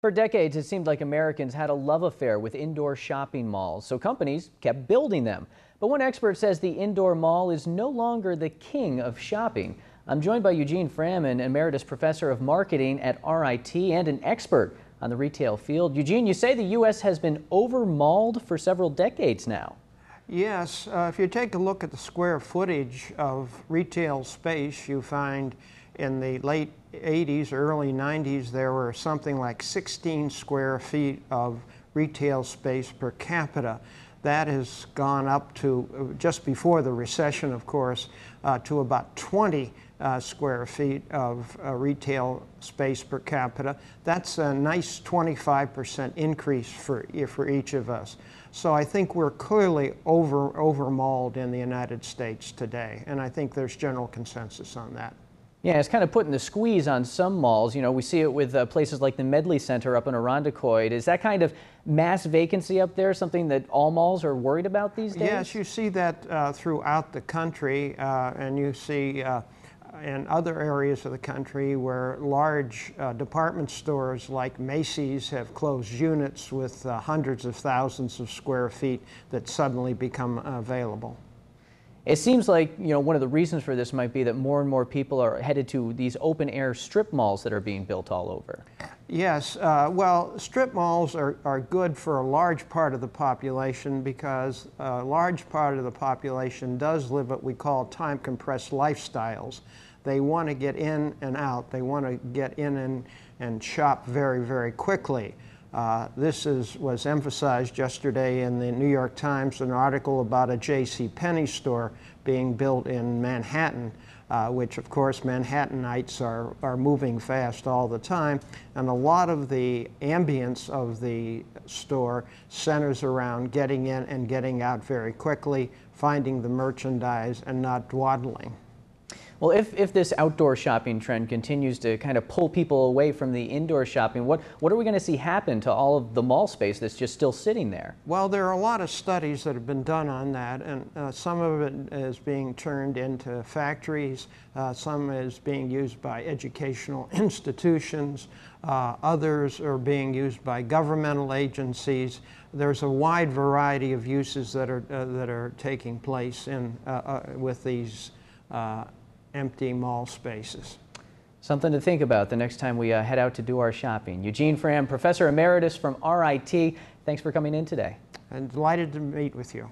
For decades, it seemed like Americans had a love affair with indoor shopping malls, so companies kept building them. But one expert says the indoor mall is no longer the king of shopping. I'm joined by Eugene Fram, an Emeritus Professor of Marketing at RIT and an expert on the retail field. Eugene, you say the U.S. has been over-malled for several decades now. Yes, if you take a look at the square footage of retail space, you find in the late 80s, early 90s, there were something like 16 square feet of retail space per capita. That has gone up to, just before the recession, of course, to about 20 square feet of retail space per capita. That's a nice 25% increase for each of us. So I think we're clearly over-malled in the United States today, and I think there's general consensus on that. Yeah, it's kind of putting the squeeze on some malls. You know, we see it with places like the Medley Center up in Irondequoit. Is that kind of mass vacancy up there something that all malls are worried about these days? Yes, you see that throughout the country, and you see in other areas of the country where large department stores like Macy's have closed units with hundreds of thousands of square feet that suddenly become available. It seems like, one of the reasons for this might be that more and more people are headed to these open-air strip malls that are being built all over. Yes, well, strip malls are good for a large part of the population because a large part of the population does live what we call time-compressed lifestyles. They want to get in and out. They want to get in and shop very, very quickly. This was emphasized yesterday in the New York Times, an article about a J.C. store being built in Manhattan, which of course Manhattanites are moving fast all the time, and a lot of the ambience of the store centers around getting in and getting out very quickly, finding the merchandise and not dawdling. Well, if this outdoor shopping trend continues to kind of pull people away from the indoor shopping, what are we going to see happen to all of the mall space that's just still sitting there? Well, there are a lot of studies that have been done on that, and some of it is being turned into factories, some is being used by educational institutions, others are being used by governmental agencies. There's a wide variety of uses that are taking place with these empty mall spaces. Something to think about the next time we head out to do our shopping. Eugene Fram, Professor Emeritus from RIT, thanks for coming in today. I'm delighted to meet with you.